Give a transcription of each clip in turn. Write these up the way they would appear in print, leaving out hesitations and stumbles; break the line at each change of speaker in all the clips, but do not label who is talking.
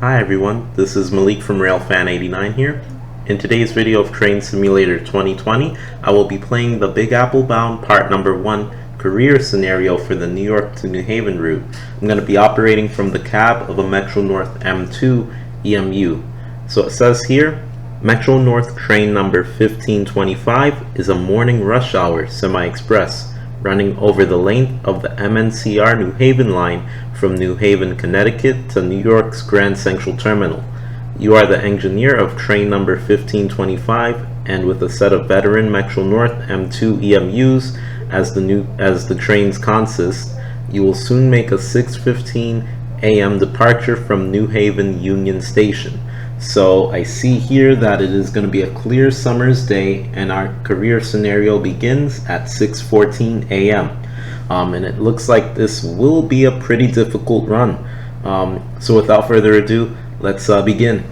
Hi everyone, this is Malik from RailFan89 here. In today's video of Train Simulator 2020, I will be playing the Big Apple Bound Part Number 1 career scenario for the New York to New Haven route. I'm going to be operating from the cab of a Metro North M2 EMU. So it says here, Metro North train number 1525 is a morning rush hour semi-express running over the length of the MNCR New Haven Line from New Haven, Connecticut to New York's Grand Central Terminal. You are the engineer of train number 1525, and with a set of veteran Metro North M2 EMUs as the train's consist, you will soon make a 6:15 a.m. departure from New Haven Union Station. So I see here that it is going to be a clear summer's day, and our career scenario begins at 6:14 a.m. And it looks like this will be a pretty difficult run. So without further ado, let's begin.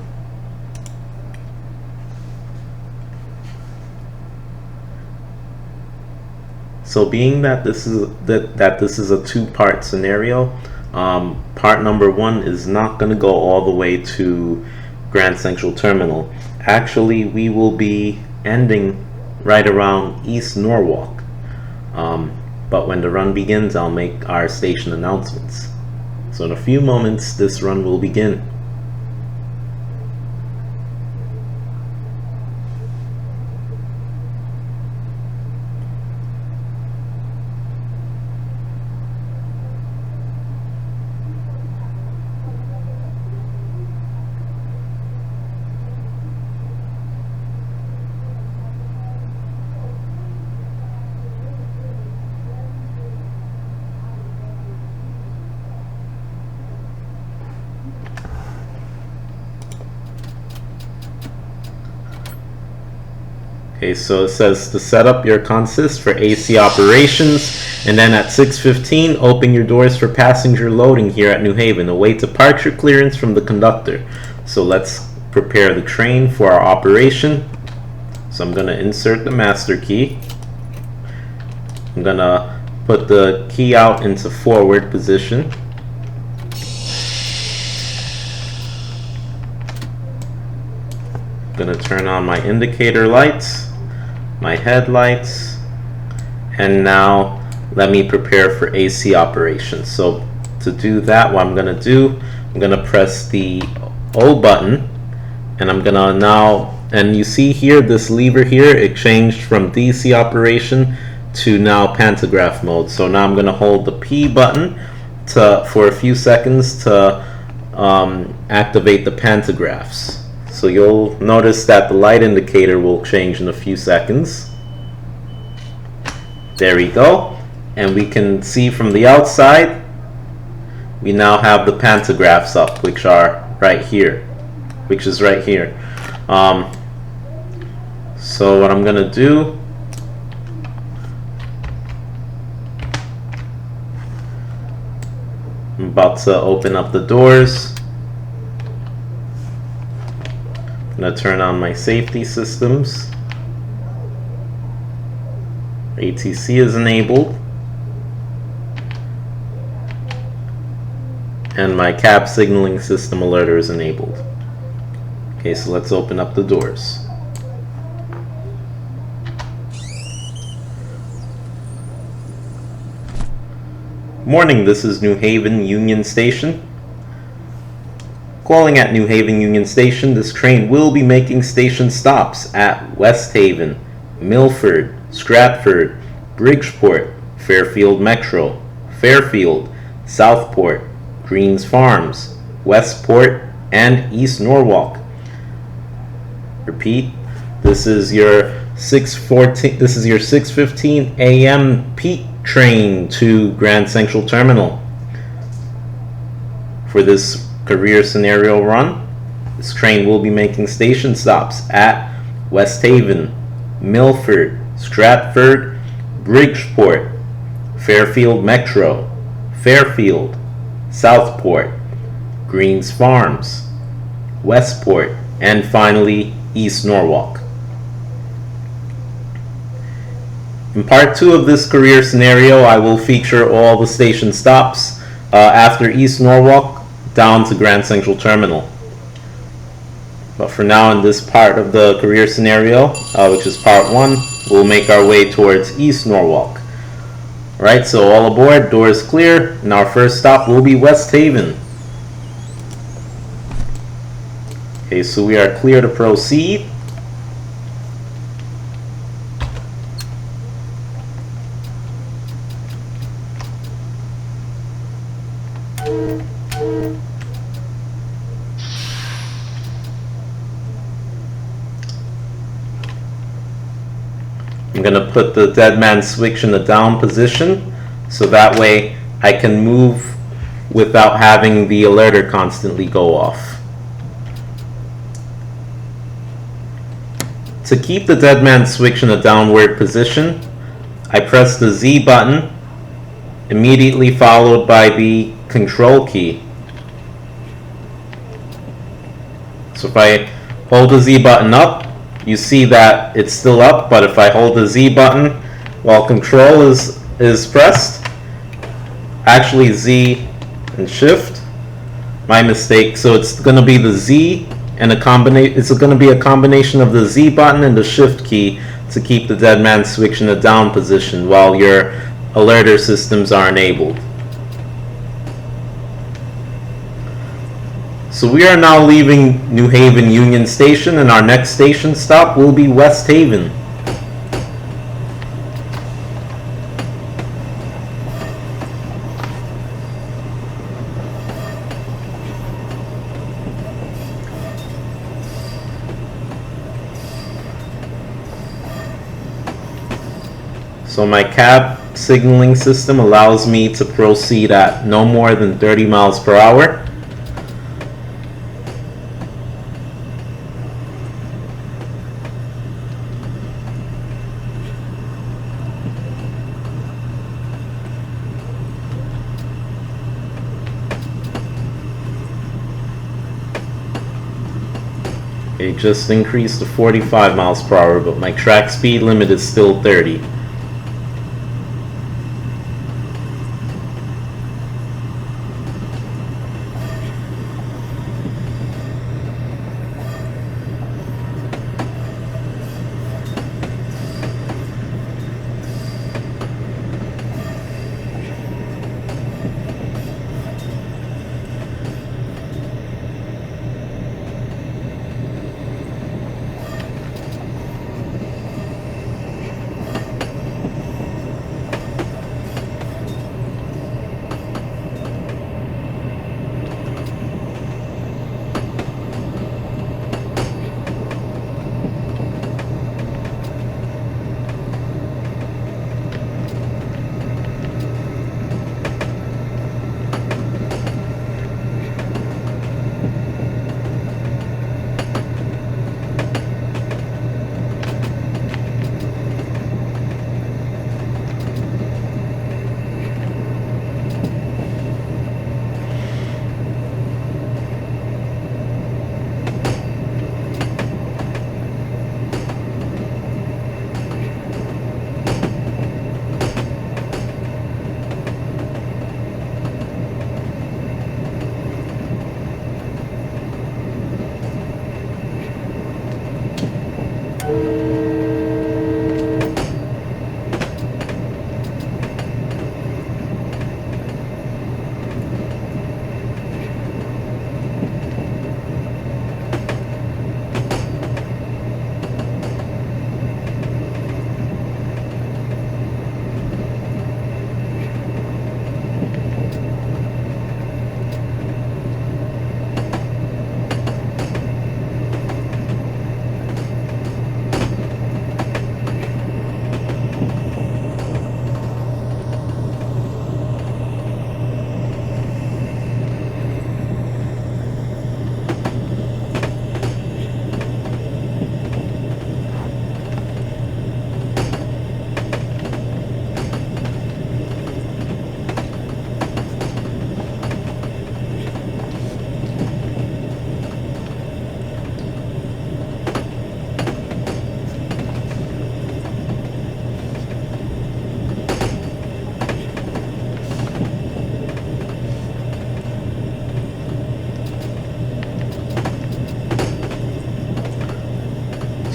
So being that this is a two-part scenario, part number 1 is not going to go all the way to Grand Central Terminal. Actually, we will be ending right around East Norwalk. But when the run begins, I'll make our station announcements. So in a few moments, this run will begin. Okay, so it says to set up your consist for AC operations, and then at 6:15 open your doors for passenger loading here at New Haven. Await departure clearance from the conductor. So let's prepare the train for our operation. So I'm going to insert the master key. I'm going to put the key out into forward position. I'm going to turn on my indicator lights, my headlights, and now let me prepare for AC operations. So to do that, what I'm going to do, I'm going to press the O button, and I'm going to now, and you see here this lever here, it changed from DC operation to now pantograph mode. So now I'm going to hold the P button for a few seconds to activate the pantographs. So you'll notice that the light indicator will change in a few seconds. There we go. And we can see from the outside, we now have the pantographs up, which are right here, which is right here. So what I'm gonna do, I'm about to open up the doors. I'm going to turn on my safety systems. ATC is enabled. And my cab signaling system alerter is enabled. Okay, so let's open up the doors. Morning, this is New Haven Union Station. Calling at New Haven Union Station, this train will be making station stops at West Haven, Milford, Stratford, Bridgeport, Fairfield Metro, Fairfield, Southport, Greens Farms, Westport, and East Norwalk. Repeat, this is your 6:15 a.m. peak train to Grand Central Terminal. For this career scenario run, this train will be making station stops at West Haven, Milford, Stratford, Bridgeport, Fairfield Metro, Fairfield, Southport, Greens Farms, Westport, and finally East Norwalk. In part 2 of this career scenario, I will feature all the station stops after East Norwalk down to Grand Central Terminal. But for now, in this part of the career scenario, which is part 1, we'll make our way towards East Norwalk. Alright, so all aboard, doors clear, and our first stop will be West Haven. Okay, so we are clear to proceed. I'm going to put the dead man switch in the down position, so that way I can move without having the alerter constantly go off. To keep the dead man switch in a downward position, I press the Z button, immediately followed by the control key. So if I hold the Z button up, you see that it's still up, but if I hold the Z button while control is pressed, actually Z and shift, my mistake, so it's going to be the Z and it's going to be a combination of the Z button and the shift key to keep the dead man switch in a down position while your alerter systems are enabled. So we are now leaving New Haven Union Station, and our next station stop will be West Haven. So my cab signaling system allows me to proceed at no more than 30 miles per hour. It just increased to 45 miles per hour, but my track speed limit is still 30.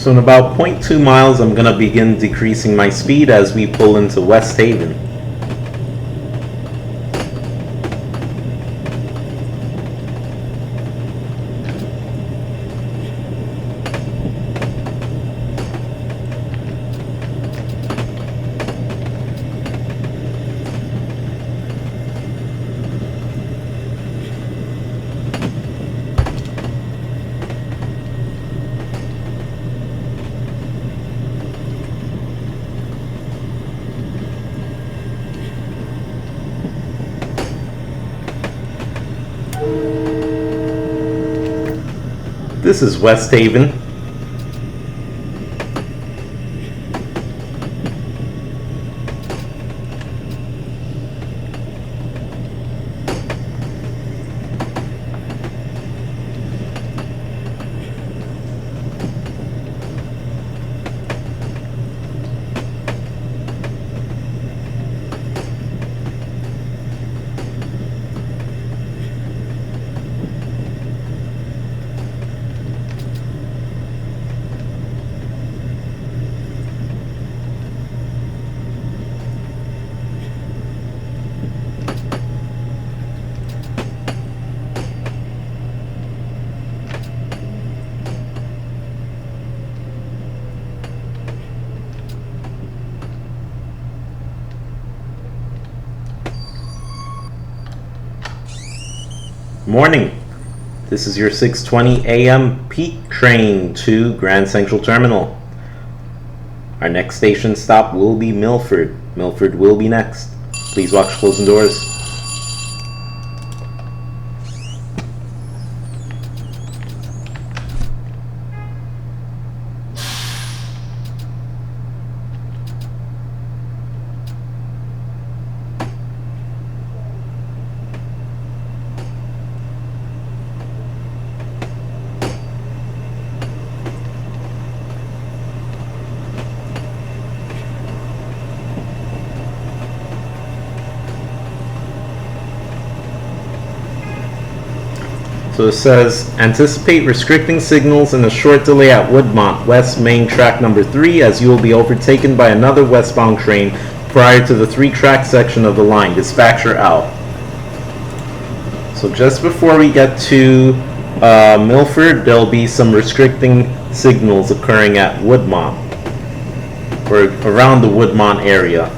So in about 0.2 miles, I'm going to begin decreasing my speed as we pull into West Haven. This is West Haven. Morning. This is your 6:20 a.m. peak train to Grand Central Terminal. Our next station stop will be Milford. Milford will be next. Please watch closing doors. So it says, anticipate restricting signals and a short delay at Woodmont, West Main Track number 3, as you will be overtaken by another westbound train prior to the 3-track section of the line. Dispatcher out. So just before we get to Milford, there'll be some restricting signals occurring at Woodmont, or around the Woodmont area.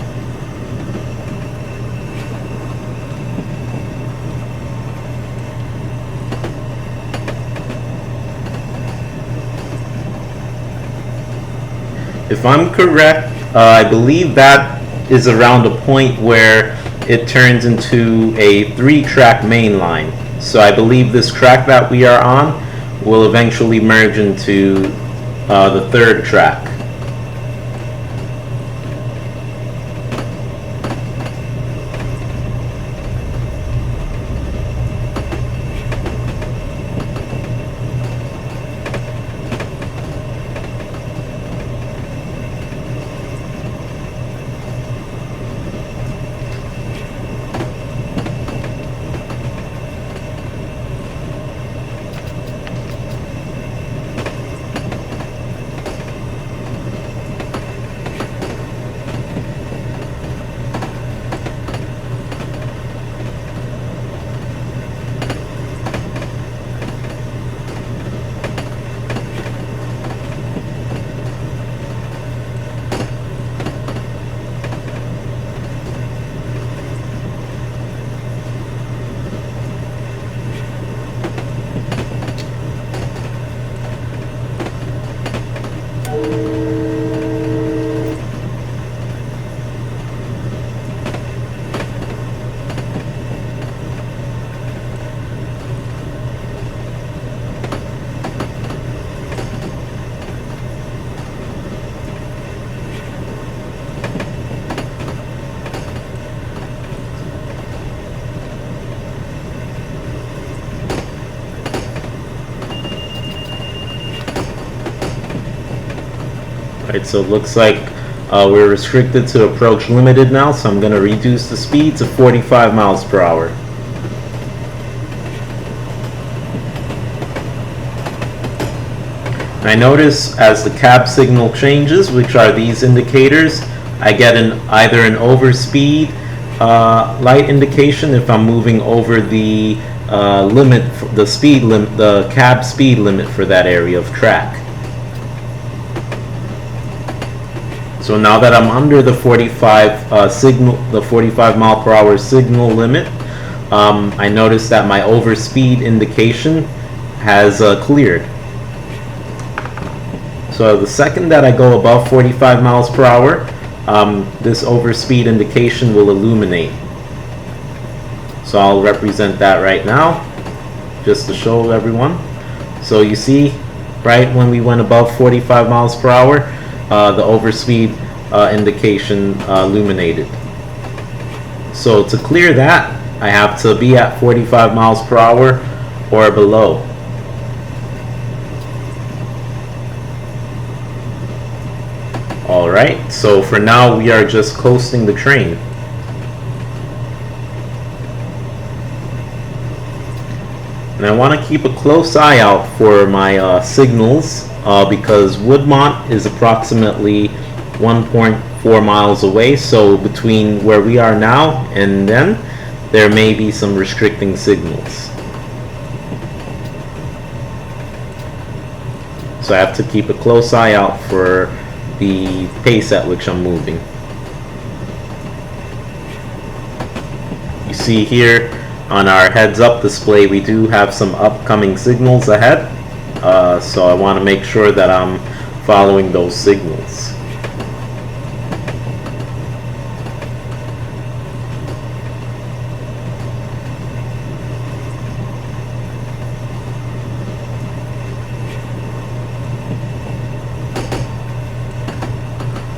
If I'm correct, I believe that is around a point where it turns into a 3-track main line. So I believe this track that we are on will eventually merge into the 3rd track. Right, so it looks like we're restricted to approach limited now, so I'm going to reduce the speed to 45 miles per hour. I notice as the cab signal changes, which are these indicators, I get either an overspeed light indication if I'm moving over the limit, the speed limit, the cab speed limit for that area of track. So now that I'm under the 45 mile per hour signal limit, I notice that my overspeed indication has cleared. So the second that I go above 45 miles per hour, this overspeed indication will illuminate. So I'll represent that right now, just to show everyone. So you see, right when we went above 45 miles per hour, the overspeed indication illuminated. So to clear that, I have to be at 45 miles per hour or below. Alright, so for now we are just coasting the train. And I want to keep a close eye out for my signals because Woodmont is approximately 1.4 miles away, so between where we are now and then there may be some restricting signals. So I have to keep a close eye out for the pace at which I'm moving. You see here on our heads up display we do have some upcoming signals ahead, so I want to make sure that I'm following those signals.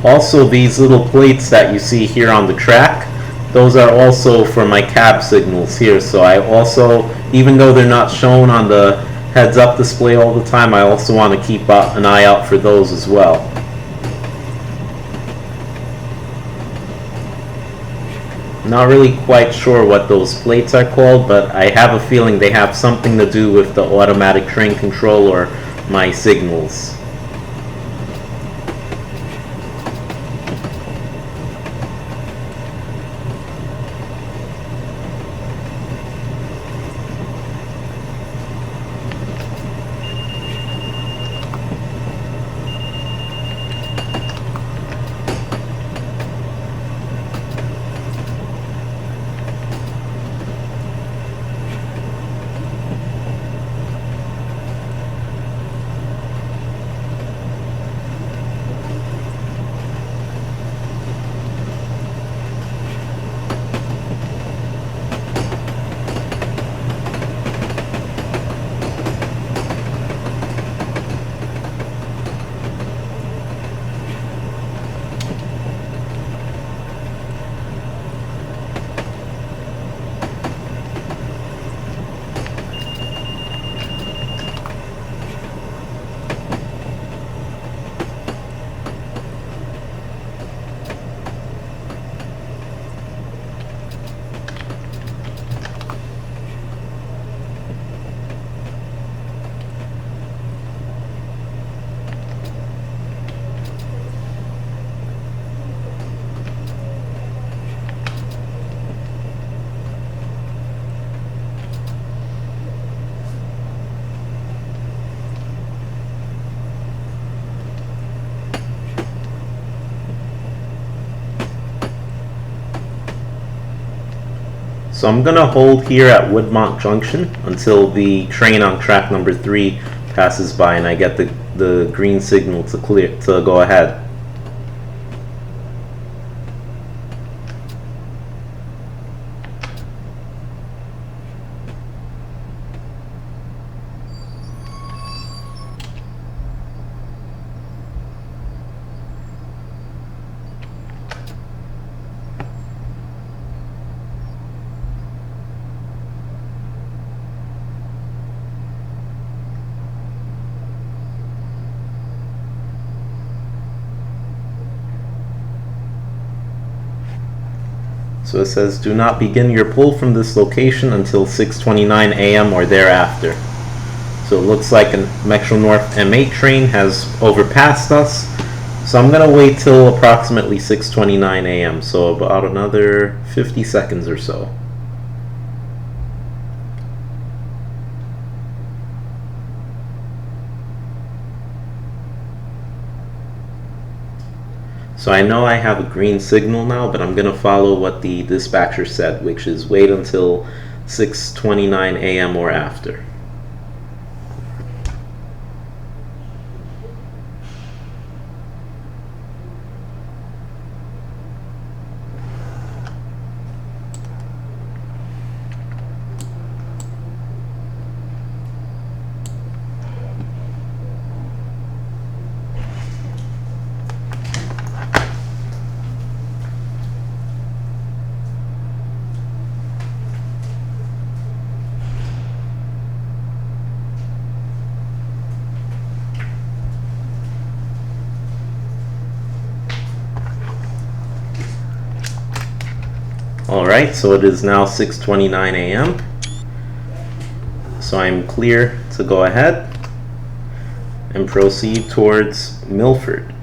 Also, these little plates that you see here on the track, those are also for my cab signals here. So I also, even though they're not shown on the heads up display all the time, I also want to keep an eye out for those as well. Not really quite sure what those plates are called, but I have a feeling they have something to do with the automatic train control or my signals. So I'm going to hold here at Woodmont Junction until the train on track number 3 passes by and I get the green signal to go ahead. So it says, do not begin your pull from this location until 6:29 a.m. or thereafter. So it looks like a Metro North M8 train has overpassed us. So I'm going to wait till approximately 6:29 a.m. So about another 50 seconds or so. So I know I have a green signal now, but I'm going to follow what the dispatcher said, which is wait until 6:29 a.m. or after. Alright, so it is now 6:29 a.m. So I'm clear to go ahead and proceed towards Milford.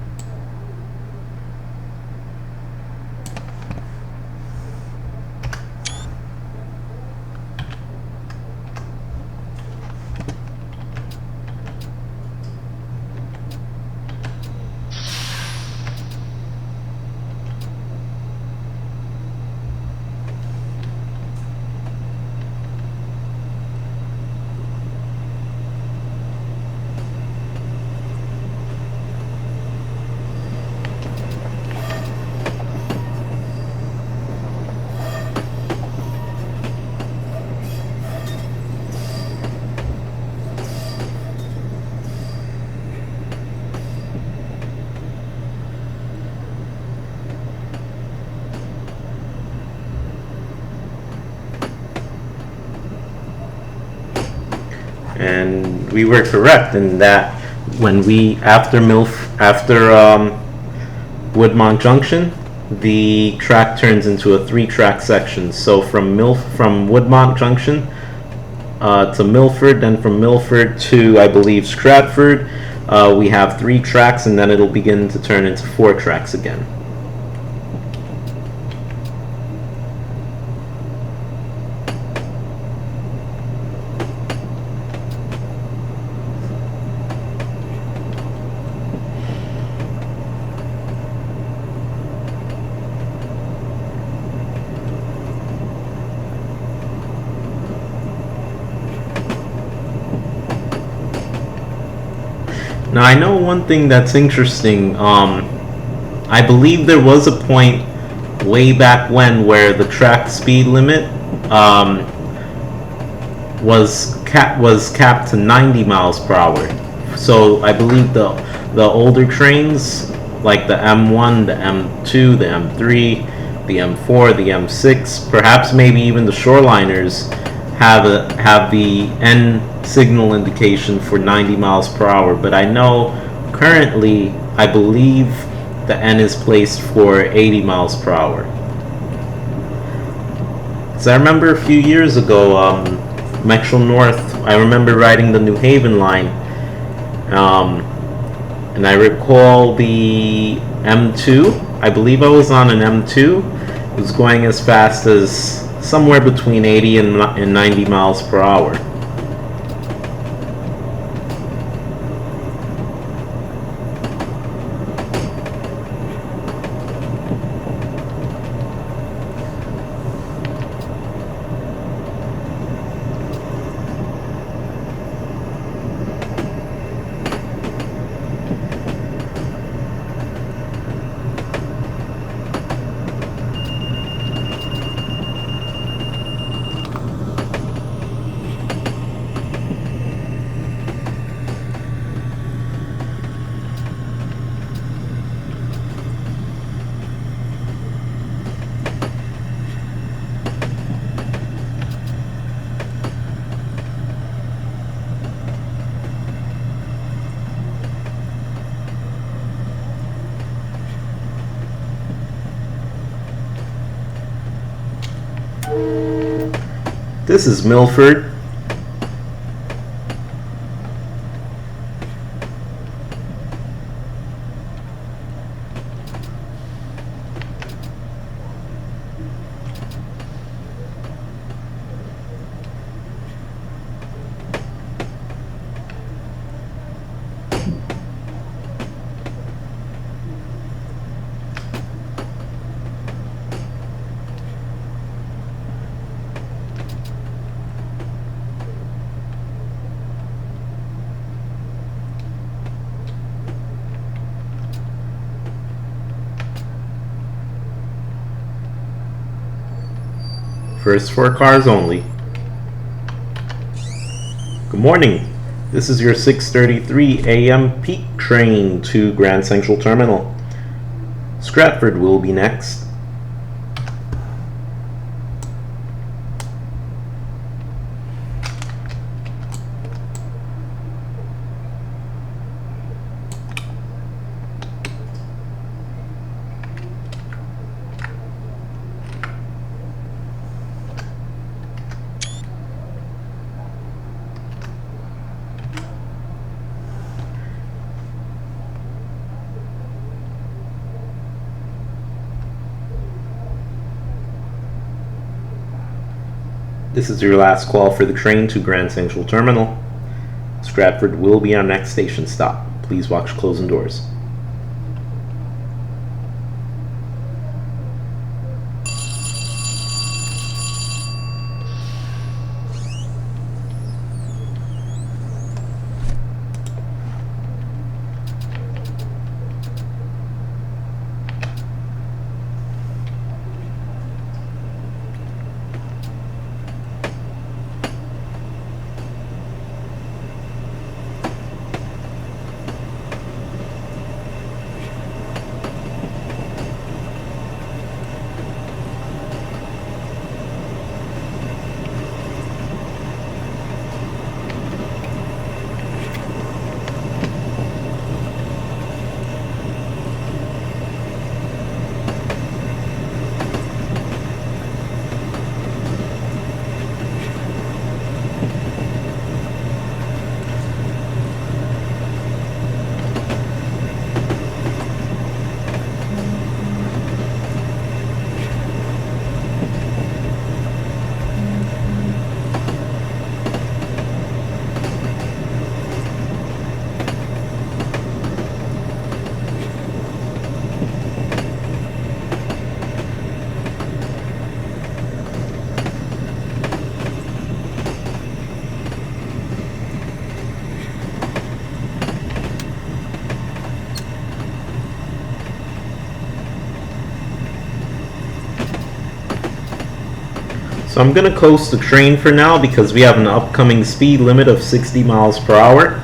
And we were correct in that when we after Woodmont Junction, the track turns into a 3-track section. So from Woodmont Junction to Milford, then from Milford to, I believe, Stratford, we have 3 tracks, and then it'll begin to turn into 4 tracks again. Now I know one thing that's interesting. I believe there was a point way back when where the track speed limit was capped to 90 miles per hour. So I believe the older trains like the M1, the M2, the M3, the M4, the M6, perhaps maybe even the Shoreliners have the N signal indication for 90 miles per hour, but I know currently I believe the N is placed for 80 miles per hour. So I remember a few years ago, Metro North, I remember riding the New Haven line, and I recall the M2, I believe I was on an M2, it was going as fast as somewhere between 80 and 90 miles per hour. This is Milford. First for cars only. Good morning. This is your 6:33 a.m. peak train to Grand Central Terminal. Stratford will be next. This is your last call for the train to Grand Central Terminal. Stratford will be our next station stop. Please watch closing doors. So I'm going to coast the train for now because we have an upcoming speed limit of 60 miles per hour.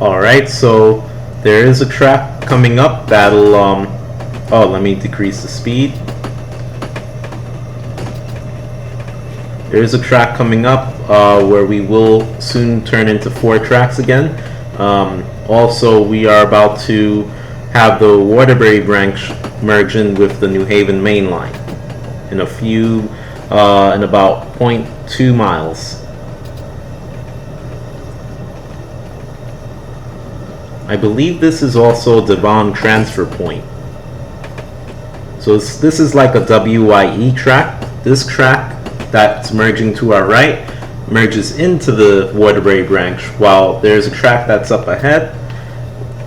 Alright, so there is a track coming up that'll, oh, let me decrease the speed. There is a track coming up where we will soon turn into 4 tracks again. Also, we are about to have the Waterbury branch merge in with the New Haven main line in a few, in about 0.2 miles. I believe this is also Devon transfer point. So this is like a WYE track. This track that's merging to our right merges into the Waterbury branch, while there's a track that's up ahead,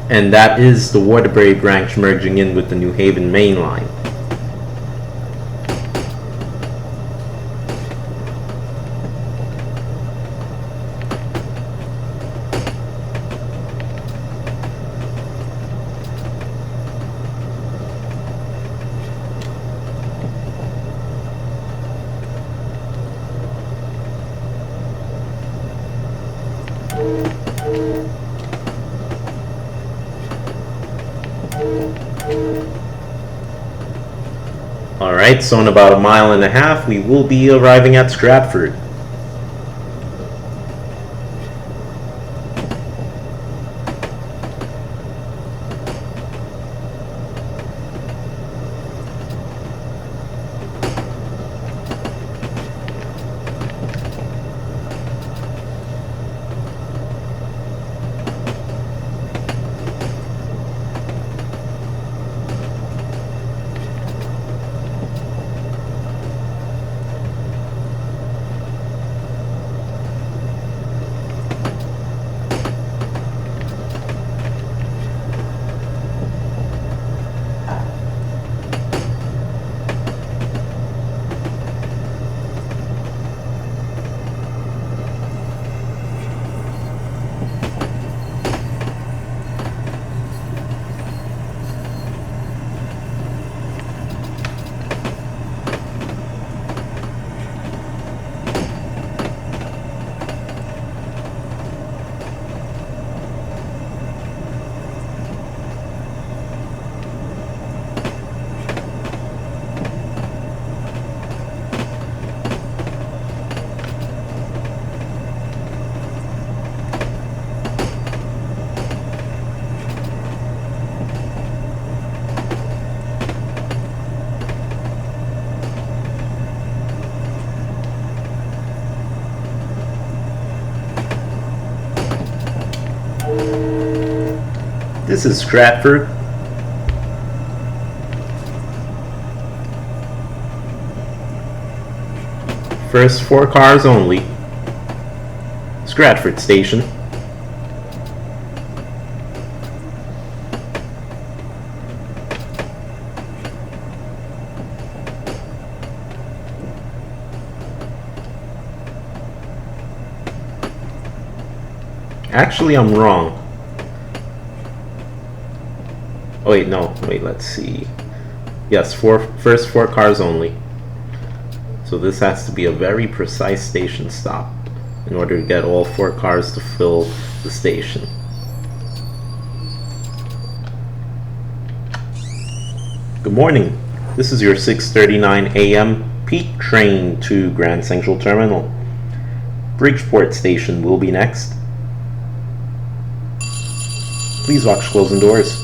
and that is the Waterbury branch merging in with the New Haven main line. Alright, so in about a mile and a half, we will be arriving at Stratford. This is Stratford. First 4 cars only. Stratford Station. Actually, I'm wrong. Oh wait, no, wait, let's see. Yes, first 4 cars only. So this has to be a very precise station stop in order to get all 4 cars to fill the station. Good morning. This is your 6:39 a.m. peak train to Grand Central Terminal. Bridgeport Station will be next. Please watch closing doors.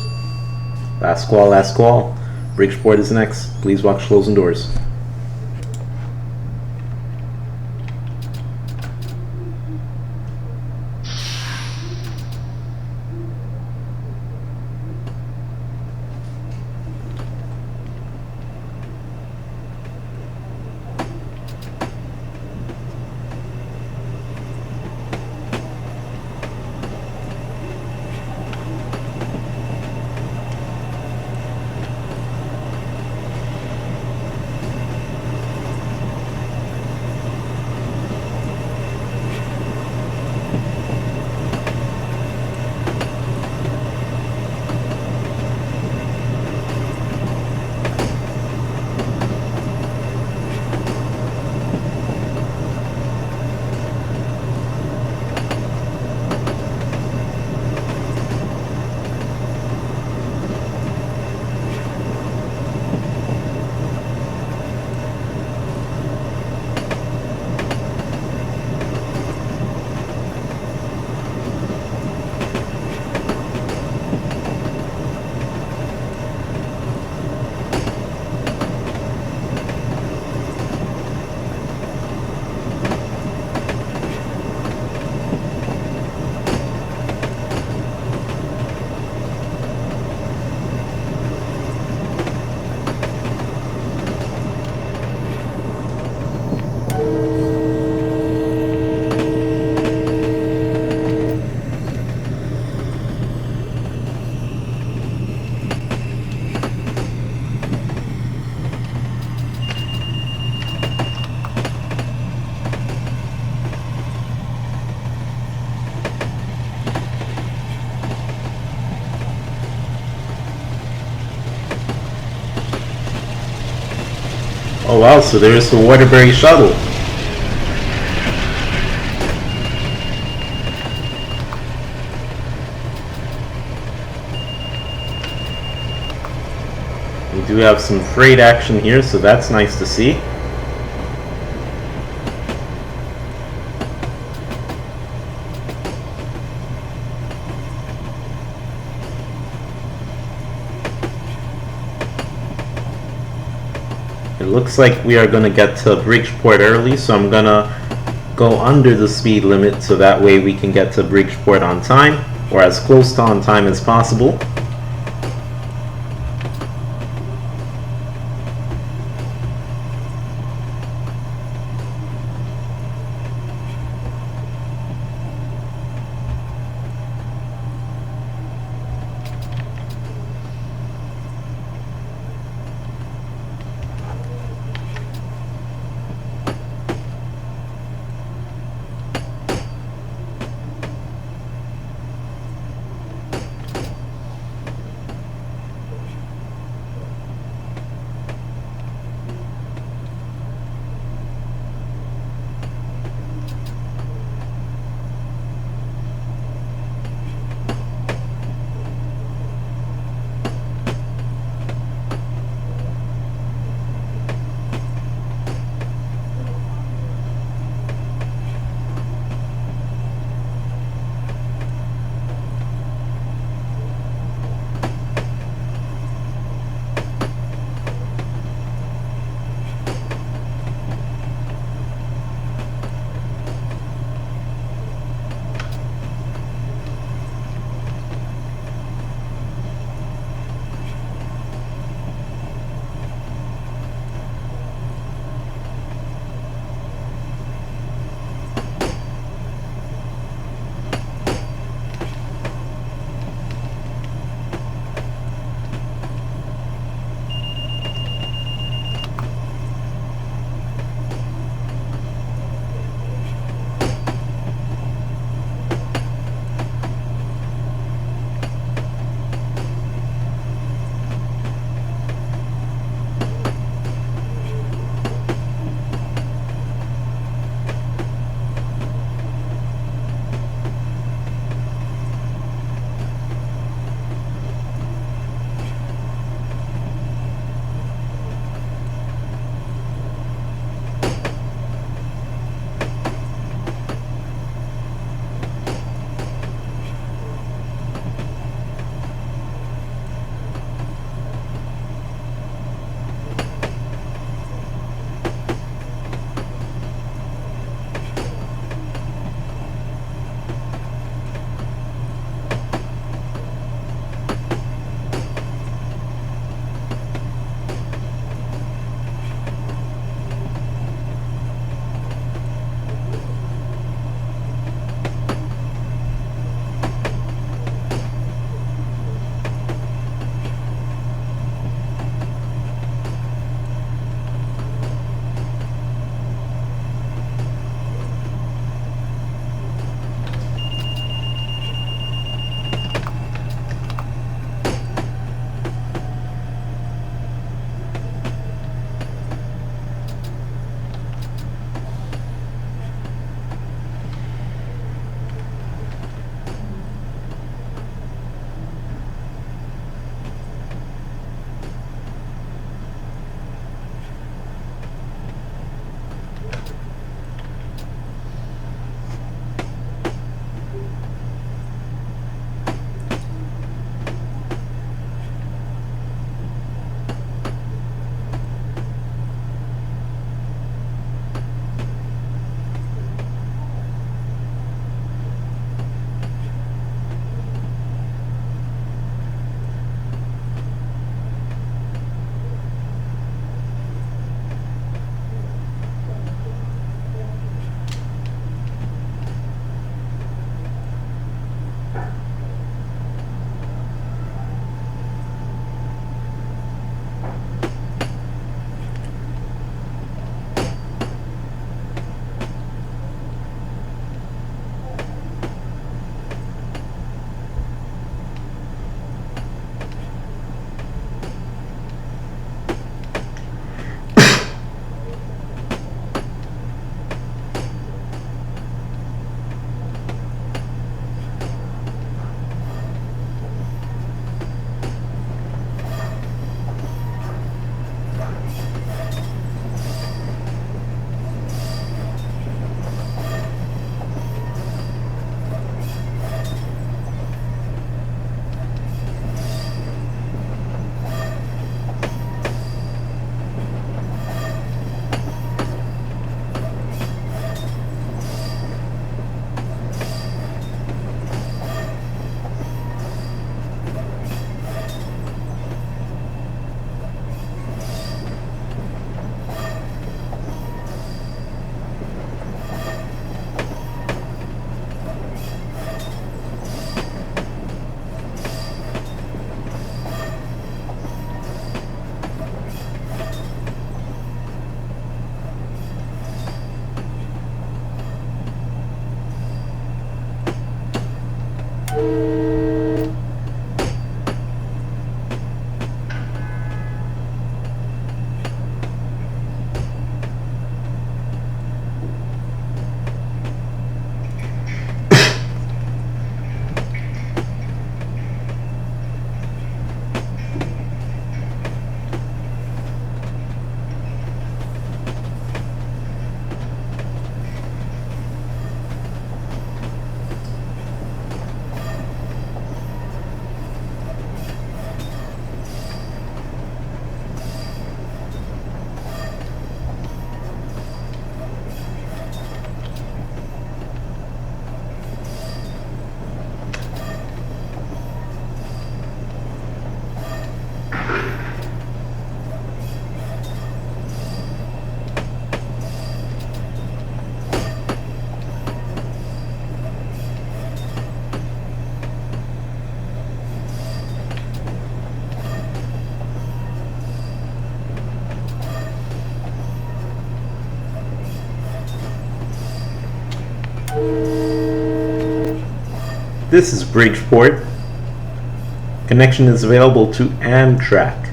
Last call, last call. Bridgeport is next. Please watch closing doors. Oh wow, so there's the Waterbury shuttle. We do have some freight action here, so that's nice to see. It looks like we are going to get to Bridgeport early, so I'm going to go under the speed limit so that way we can get to Bridgeport on time, or as close to on time as possible. This is Bridgeport. Connection is available to Amtrak.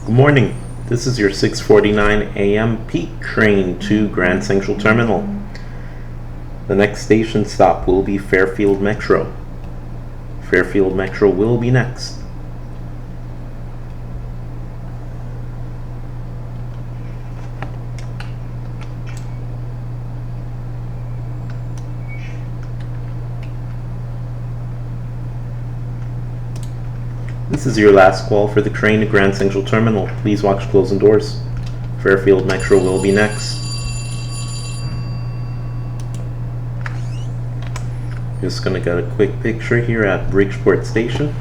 Good morning. This is your 6:49 a.m. peak train to Grand Central Terminal. The next station stop will be Fairfield Metro. Fairfield Metro will be next. This is your last call for the train to Grand Central Terminal. Please watch closing doors. Fairfield Metro will be next. Just gonna get a quick picture here at Bridgeport Station.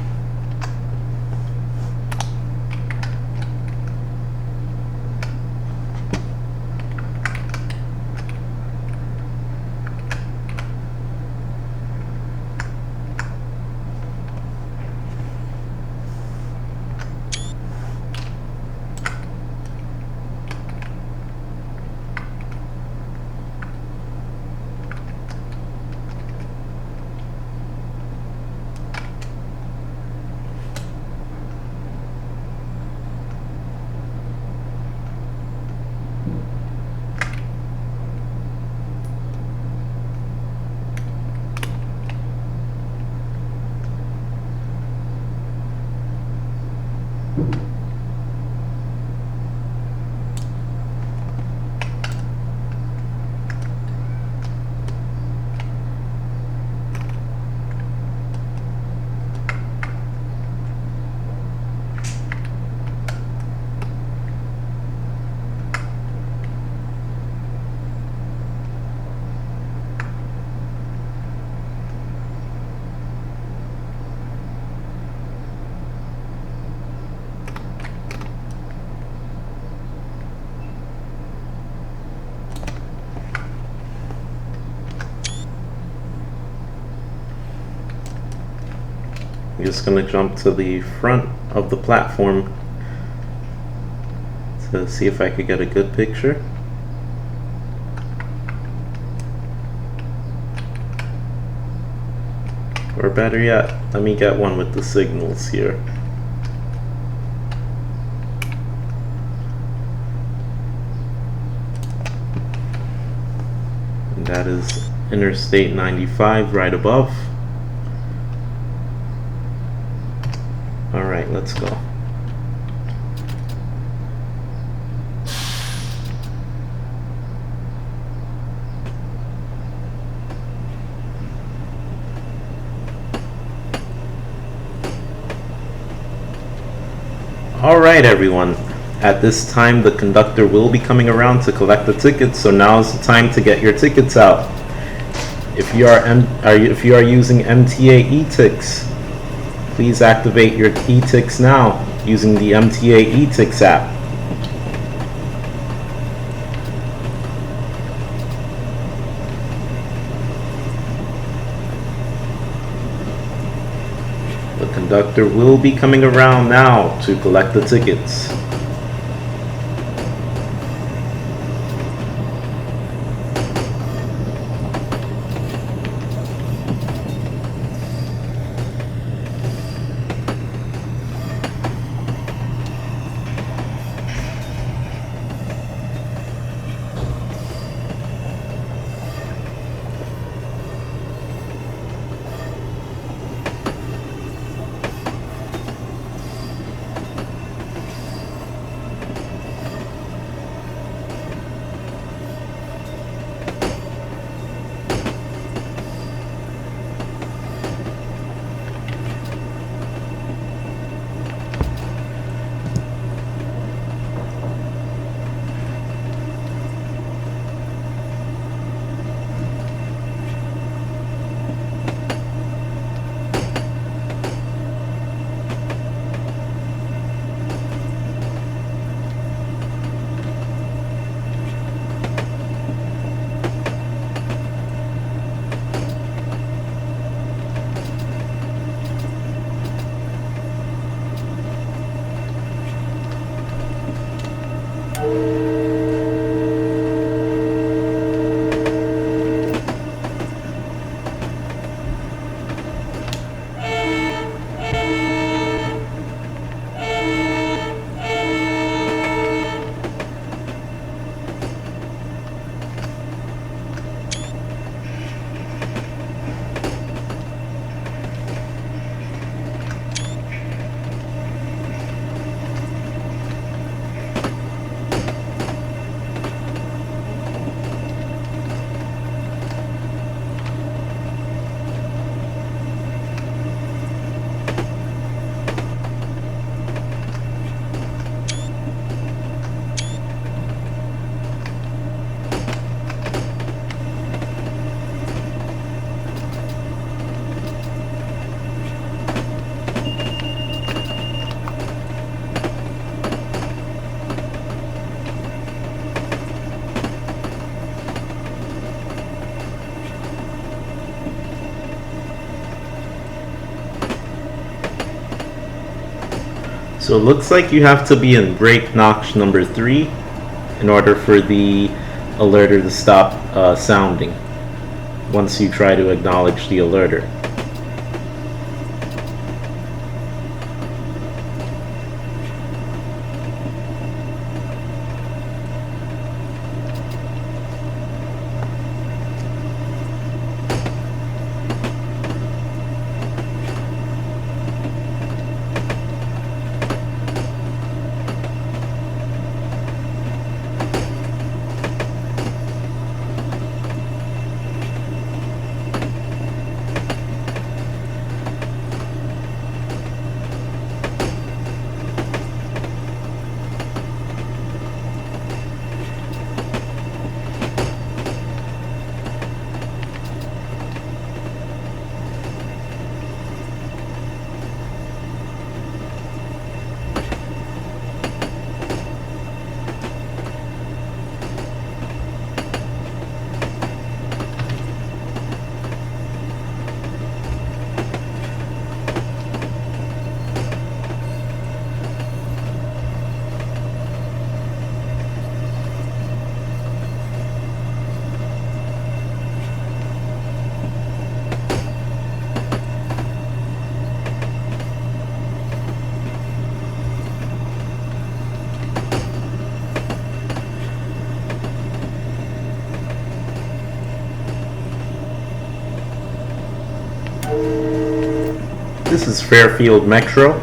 I'm just going to jump to the front of the platform to see if I could get a good picture. Or better yet, let me get one with the signals here. And that is Interstate 95 right above. Alright, let's go. Alright everyone, at this time the conductor will be coming around to collect the tickets, so now is the time to get your tickets out. If you are using MTA e-Tix, please activate your e-Tix now using the MTA e-Tix app. The conductor will be coming around now to collect the tickets. So it looks like you have to be in brake notch number 3 in order for the alerter to stop sounding once you try to acknowledge the alerter. This is Fairfield Metro.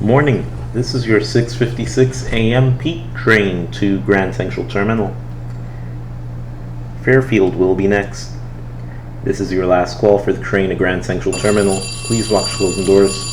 Morning. This is your 6:56 a.m. peak train to Grand Central Terminal. Fairfield will be next. This is your last call for the train to Grand Central Terminal. Please watch closing doors.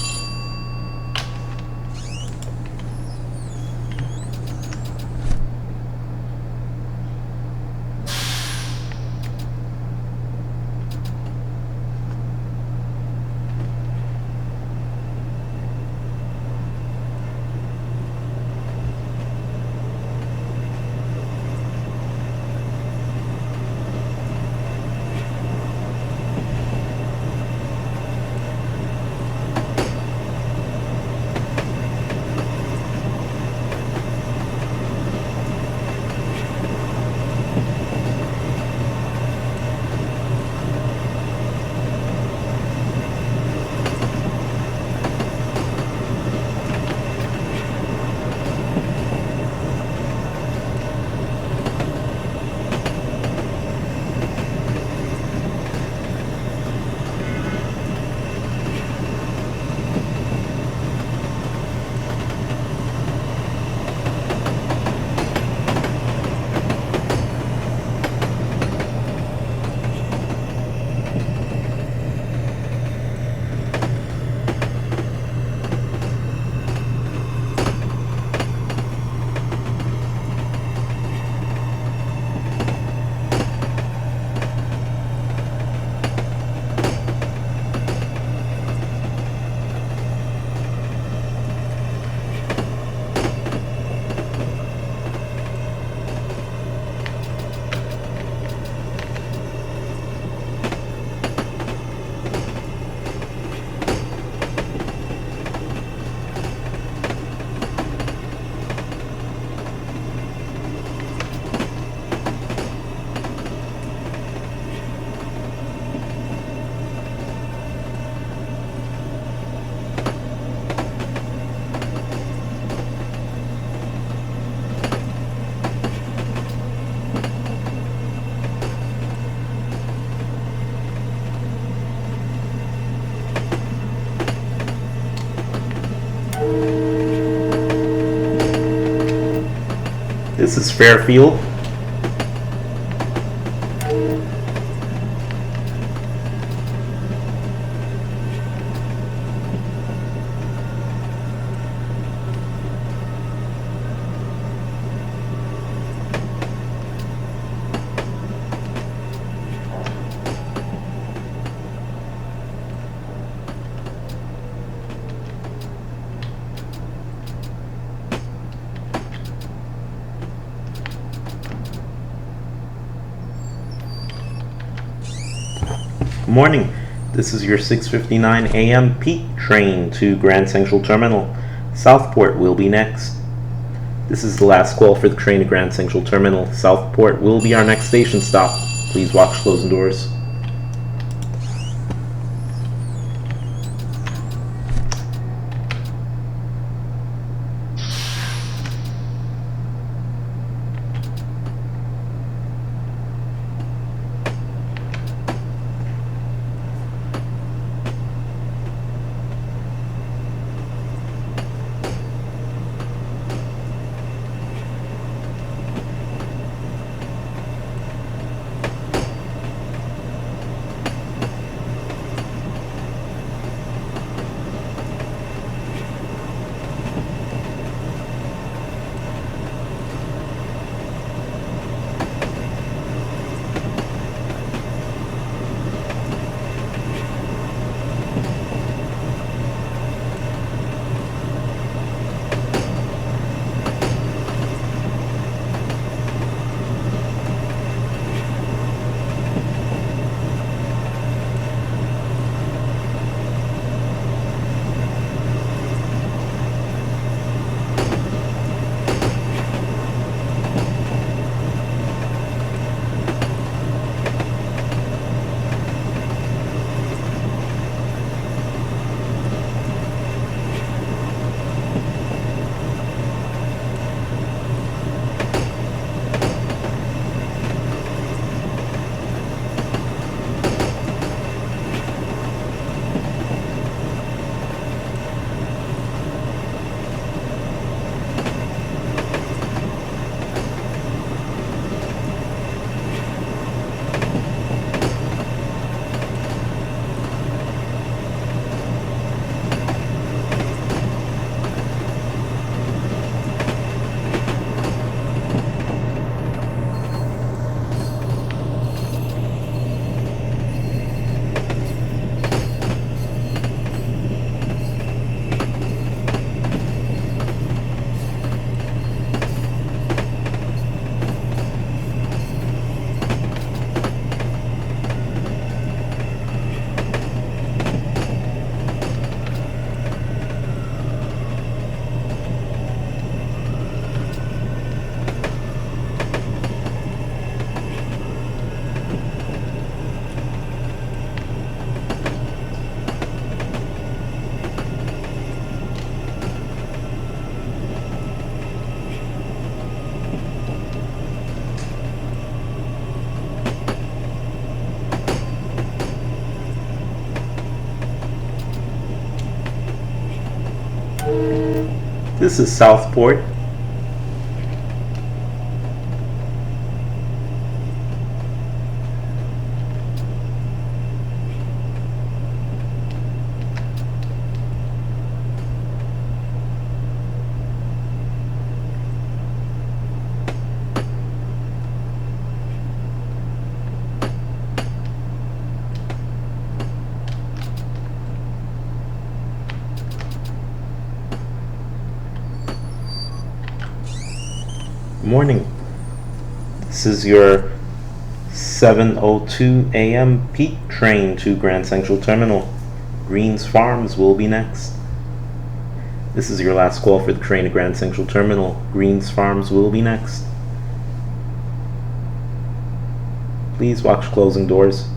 This is Fairfield. Good morning. This is your 6:59 a.m. peak train to Grand Central Terminal. Southport will be next. This is the last call for the train to Grand Central Terminal. Southport will be our next station stop. Please watch closing doors. This is Southport. Morning. This is your 7:02 a.m. peak train to Grand Central Terminal. Greens Farms will be next. This is your last call for the train to Grand Central Terminal. Greens Farms will be next. Please watch closing doors.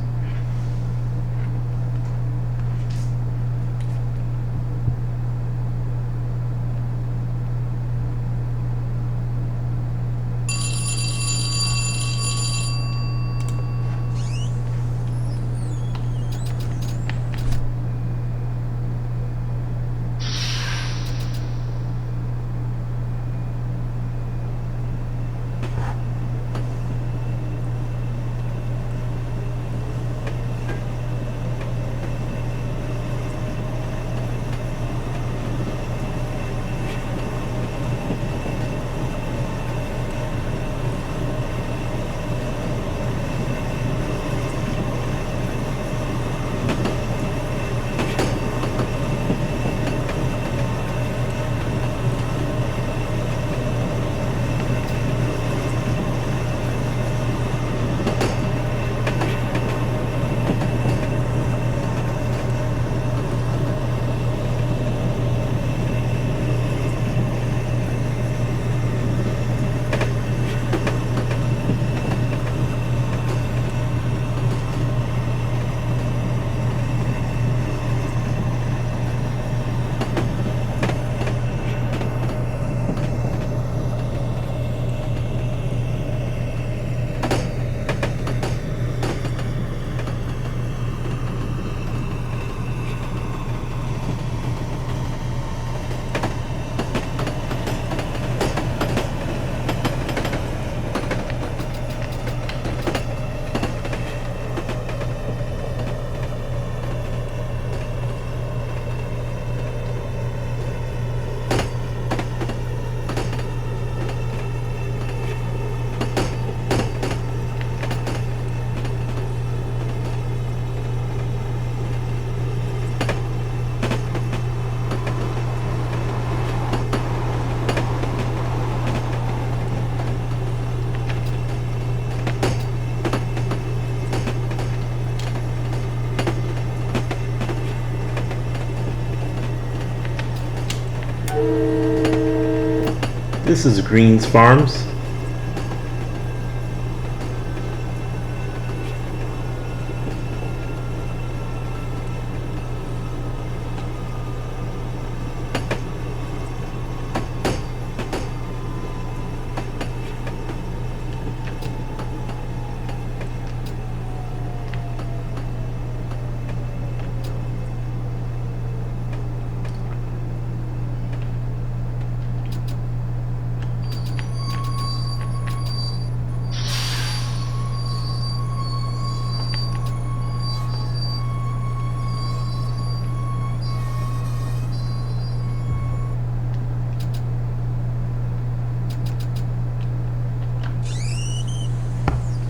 This is Green's Farms.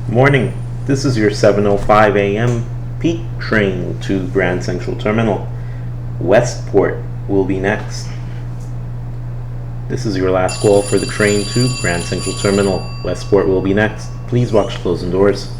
Morning. This is your 7:05 a.m. peak train to Grand Central Terminal. Westport will be next. This is your last call for the train to Grand Central Terminal. Westport will be next. Please watch closing doors.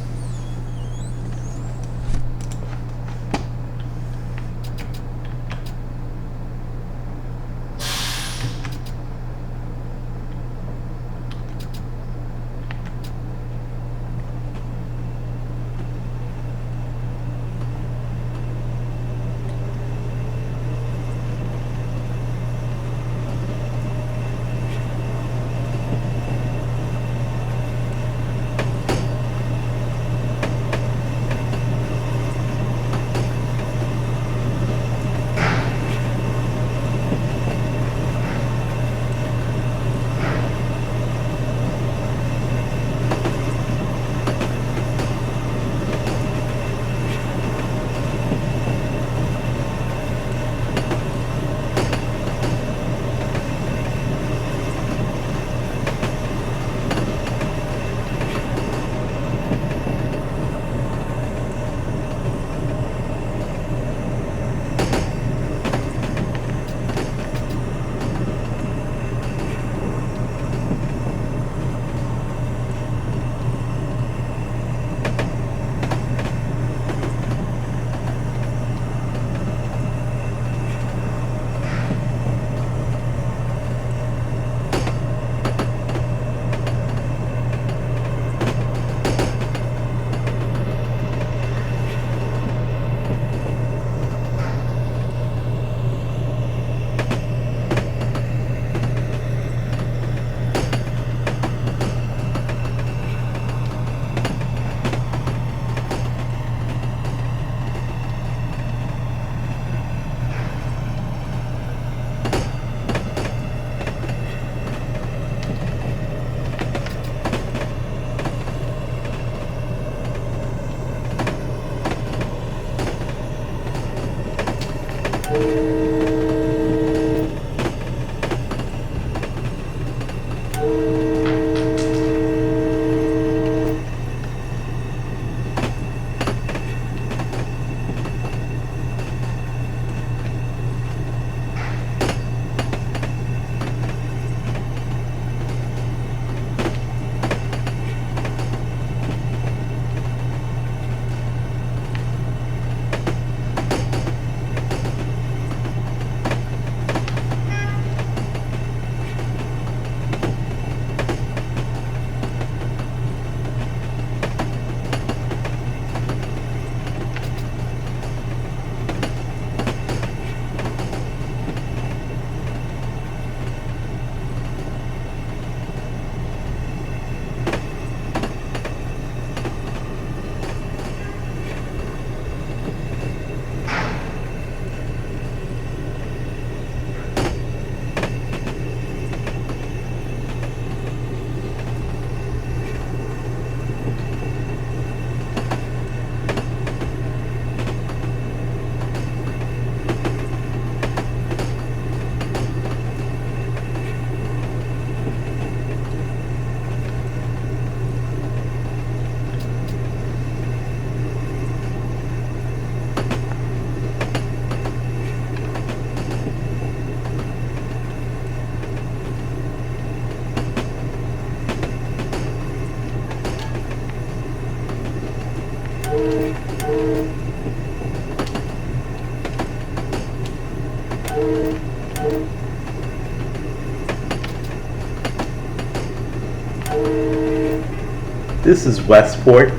This is Westport.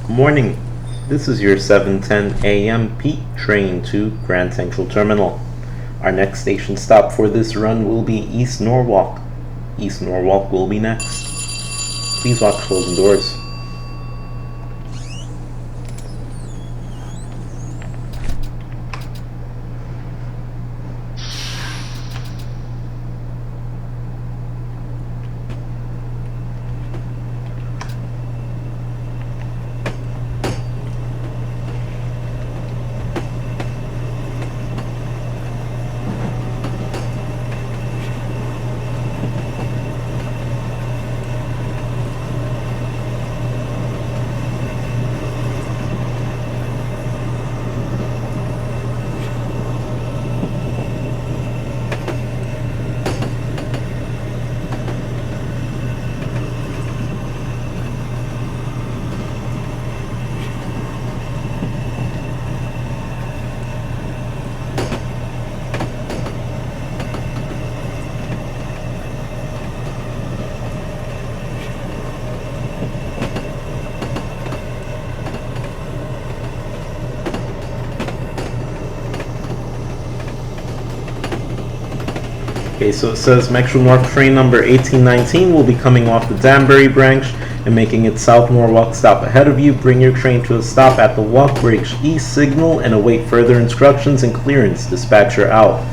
Good morning. This is your 7:10 a.m. peak train to Grand Central Terminal. Our next station stop for this run will be East Norwalk. East Norwalk will be next. Please watch closing doors. Okay, so it says Metro North train number 1819 will be coming off the Danbury branch and making its South Norwalk stop ahead of you. Bring your train to a stop at the Walk Bridge East signal and await further instructions and clearance. Dispatcher out.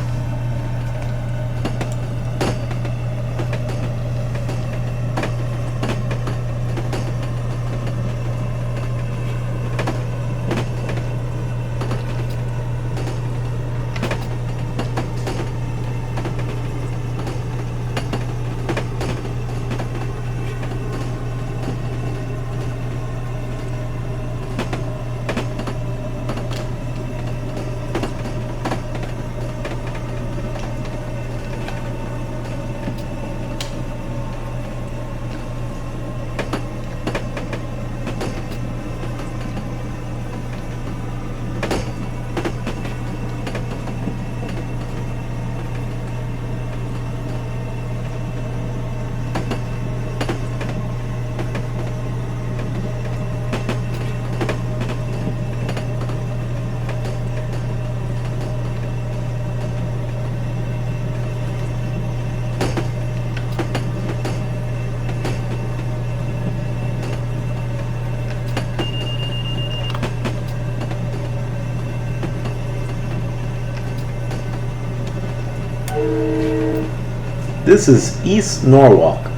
This is East Norwalk.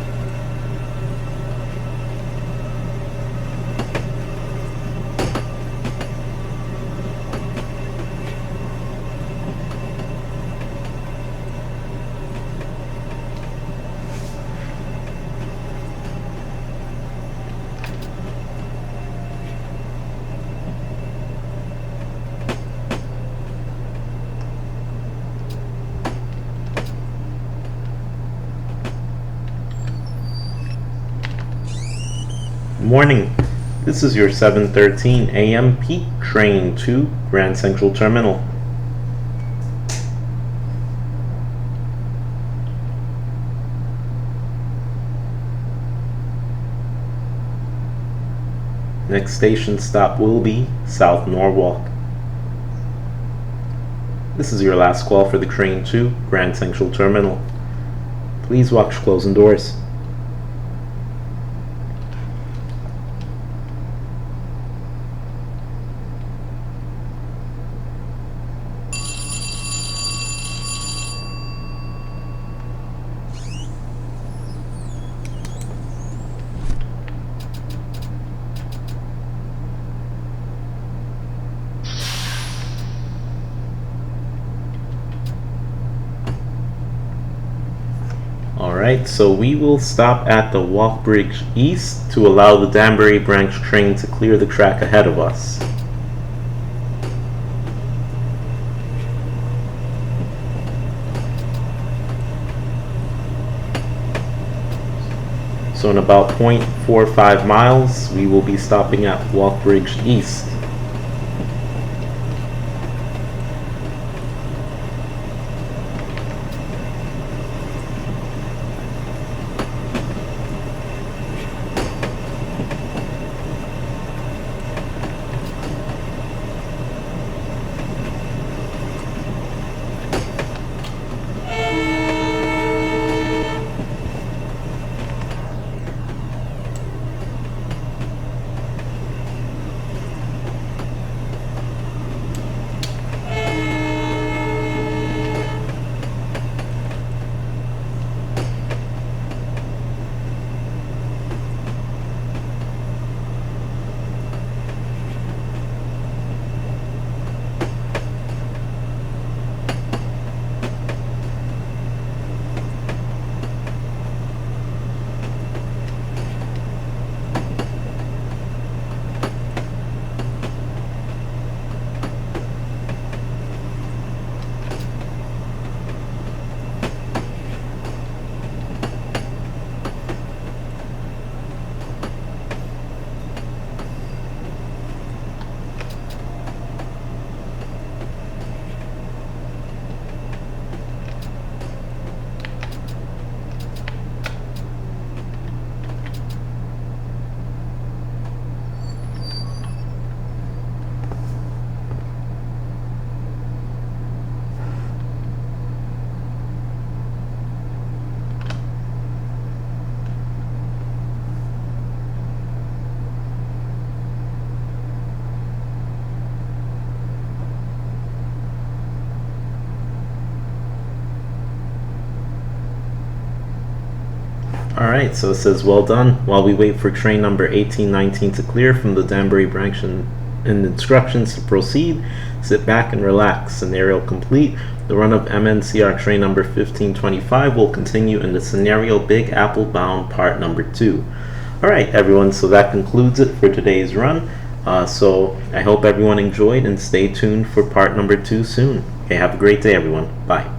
Morning. This is your 7:13 a.m. peak train to Grand Central Terminal. Next station stop will be South Norwalk. This is your last call for the train to Grand Central Terminal. Please watch closing doors. Alright, so we will stop at the Walk Bridge East to allow the Danbury branch train to clear the track ahead of us. So in about 0.45 miles, we will be stopping at Walk Bridge East. Alright, so it says well done. While we wait for train number 1819 to clear from the Danbury branch and instructions to proceed, sit back and relax. Scenario complete. The run of MNCR train number 1525 will continue in the scenario Big Apple bound part number 2. Alright everyone, so that concludes it for today's run. So I hope everyone enjoyed and stay tuned for part number 2 soon. Okay, have a great day everyone. Bye.